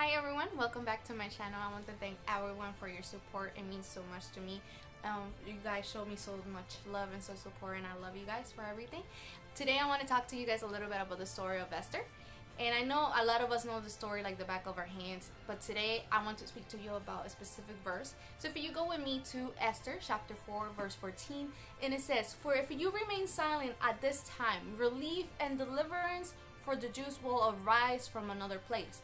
Hi everyone, welcome back to my channel. I want to thank everyone for your support. It means so much to me. You guys show me so much love and so support, and I love you guys for everything. Today I want to talk to you guys a little bit about the story of Esther. And I know a lot of us know the story like the back of our hands, but today I want to speak to you about a specific verse. So if you go with me to Esther chapter 4 verse 14, and it says, "For if you remain silent at this time, relief and deliverance for the Jews will arise from another place.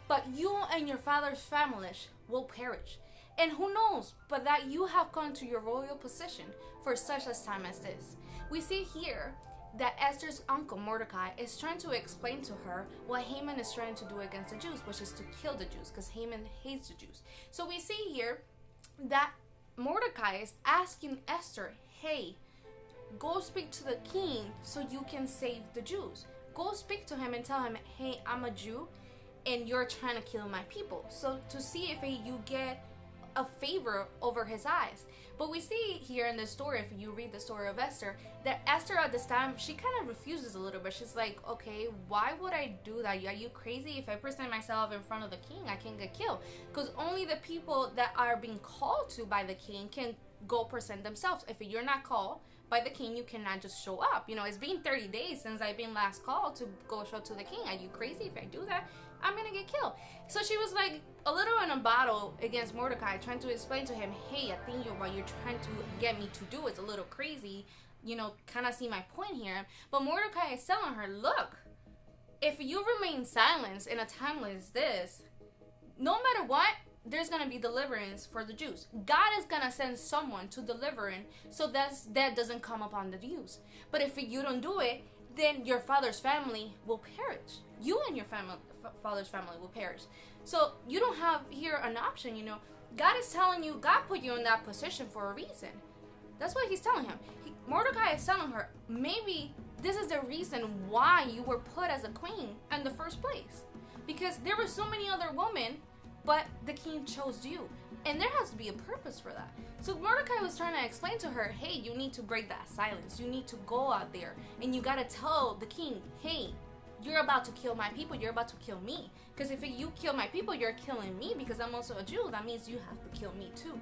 But you and your father's family will perish. And who knows but that you have come to your royal position for such a time as this." We see here that Esther's uncle Mordecai is trying to explain to her what Haman is trying to do against the Jews, which is to kill the Jews, because Haman hates the Jews. So we see here that Mordecai is asking Esther, hey, go speak to the king so you can save the Jews. Go speak to him and tell him, hey, I'm a Jew and you're trying to kill my people. So to see if you get a favor over his eyes. But we see here in this story, if you read the story of Esther, that Esther at this time, she kind of refuses a little bit. She's like, okay, why would I do that? Are you crazy? If I present myself in front of the king, I can get killed. Because only the people that are being called to by the king can go present themselves. If you're not called by the king, you cannot just show up. You know, it's been 30 days since I've been last called to go show to the king. Are you crazy? If I do that, I'm gonna get killed. So she was like a little in a battle against Mordecai, trying to explain to him, hey, I think what you're trying to get me to do is a little crazy. You know, kind of see my point here. But Mordecai is telling her, look, if you remain silent in a time like this, no matter what, there's gonna be deliverance for the Jews. God is gonna send someone to deliver in, so that doesn't come upon the Jews. But if you don't do it, then your father's family will perish. You and your father's family will perish. So you don't have here an option. You know, God is telling you, God put you in that position for a reason. That's what he's telling him. Mordecai is telling her, maybe this is the reason why you were put as a queen in the first place, because there were so many other women, but the king chose you, and there has to be a purpose for that. So Mordecai was trying to explain to her, hey, you need to break that silence. You need to go out there and you gotta tell the king, hey, you're about to kill my people. You're about to kill me. Because if you kill my people, you're killing me, because I'm also a Jew. That means you have to kill me too.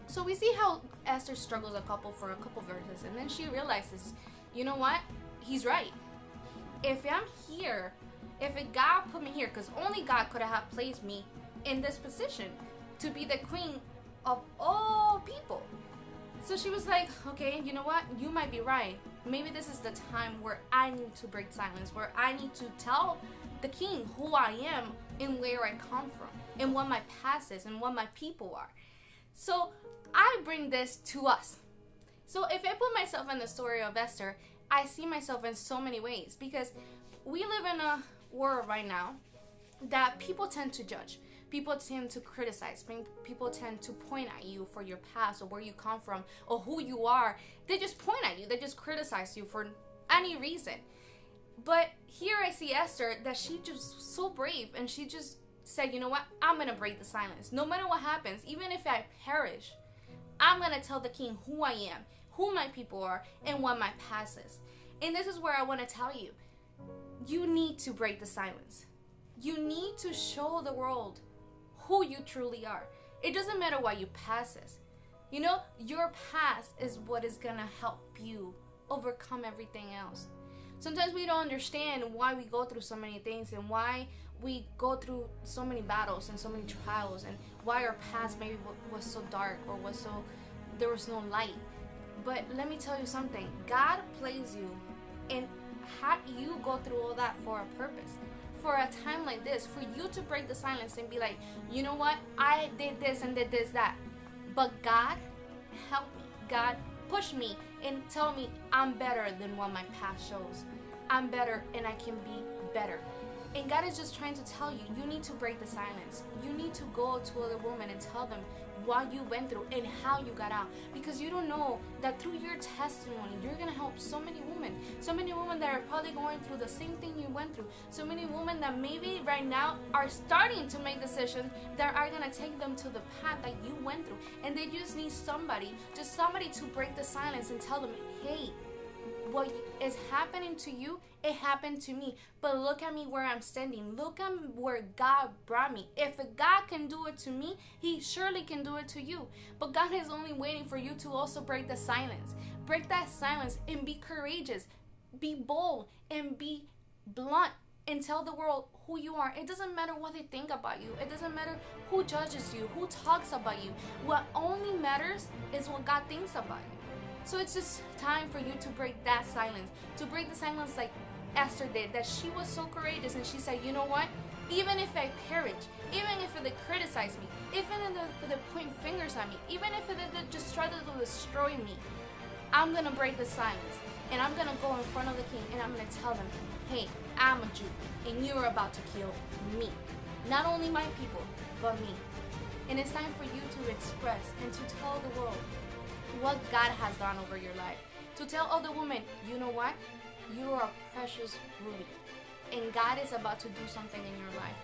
So we see how Esther struggles for a couple verses, and then she realizes, you know what? He's right. If I'm here, if God put me here, because only God could have placed me in this position to be the queen of all people. So she was like, okay, you know what? You might be right. Maybe this is the time where I need to break silence, where I need to tell the king who I am and where I come from and what my past is and what my people are. So I bring this to us. So if I put myself in the story of Esther, I see myself in so many ways, because we live in a world right now that people tend to judge. People tend to criticize. People tend to point at you for your past or where you come from or who you are. They just point at you. They just criticize you for any reason. But here I see Esther, that she just so brave, and she just said, you know what? I'm going to break the silence. No matter what happens, even if I perish, I'm going to tell the king who I am, who my people are, and what my past is. And this is where I want to tell you, you need to break the silence. You need to show the world who you truly are. It doesn't matter what your past is. You know, your past is what is gonna help you overcome everything else. Sometimes we don't understand why we go through so many things, and why we go through so many battles and so many trials, and why our past maybe was so dark, or there was no light. But let me tell you something, God plays you and had you go through all that for a purpose. For a time like this, for you to break the silence and be like, you know what, I did this and did this, that, but God helped me. God pushed me and tell me I'm better than what my past shows. I'm better and I can be better. And God is just trying to tell you, you need to break the silence. You need to go to other women and tell them what you went through and how you got out. Because you don't know that through your testimony, you're going to help so many women. So many women that are probably going through the same thing you went through. So many women that maybe right now are starting to make decisions that are going to take them to the path that you went through. And they just need somebody, to break the silence and tell them, hey, what is happening to you, it happened to me. But look at me where I'm standing. Look at where God brought me. If God can do it to me, he surely can do it to you. But God is only waiting for you to also break the silence. Break that silence and be courageous. Be bold and be blunt and tell the world who you are. It doesn't matter what they think about you. It doesn't matter who judges you, who talks about you. What only matters is what God thinks about you. So it's just time for you to break that silence. To break the silence like Esther did, that she was so courageous and she said, you know what? Even if I perish, even if they criticize me, even if they point fingers at me, even if they just try to destroy me, I'm gonna break the silence. And I'm gonna go in front of the king and I'm gonna tell them, hey, I'm a Jew and you're about to kill me. Not only my people, but me. And it's time for you to express and to tell the world what God has done over your life. To tell other women, you know what? You are a precious ruby. And God is about to do something in your life.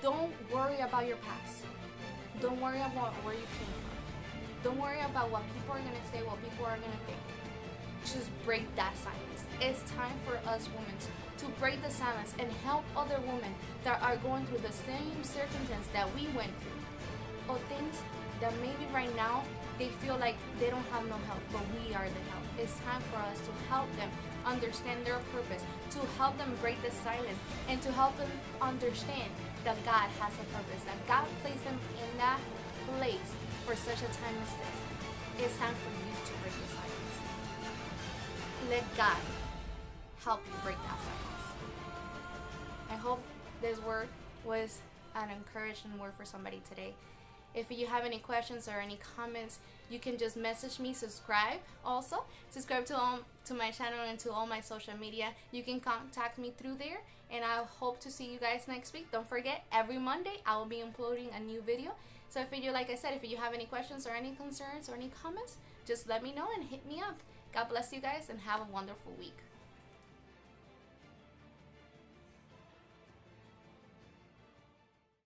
Don't worry about your past. Don't worry about where you came from. Don't worry about what people are gonna say, what people are gonna think. Just break that silence. It's time for us women to break the silence and help other women that are going through the same circumstance that we went through, or things that maybe right now they feel like they don't have no help, but we are the help. It's time for us to help them understand their purpose, to help them break the silence, and to help them understand that God has a purpose, that God placed them in that place for such a time as this. It's time for you to break the silence. Let God help you break that silence. I hope this word was an encouraging word for somebody today. If you have any questions or any comments, you can just message me. Subscribe also. Subscribe to my channel and to all my social media. You can contact me through there. And I hope to see you guys next week. Don't forget, every Monday I will be uploading a new video. So if you, like I said, if you have any questions or any concerns or any comments, just let me know and hit me up. God bless you guys and have a wonderful week.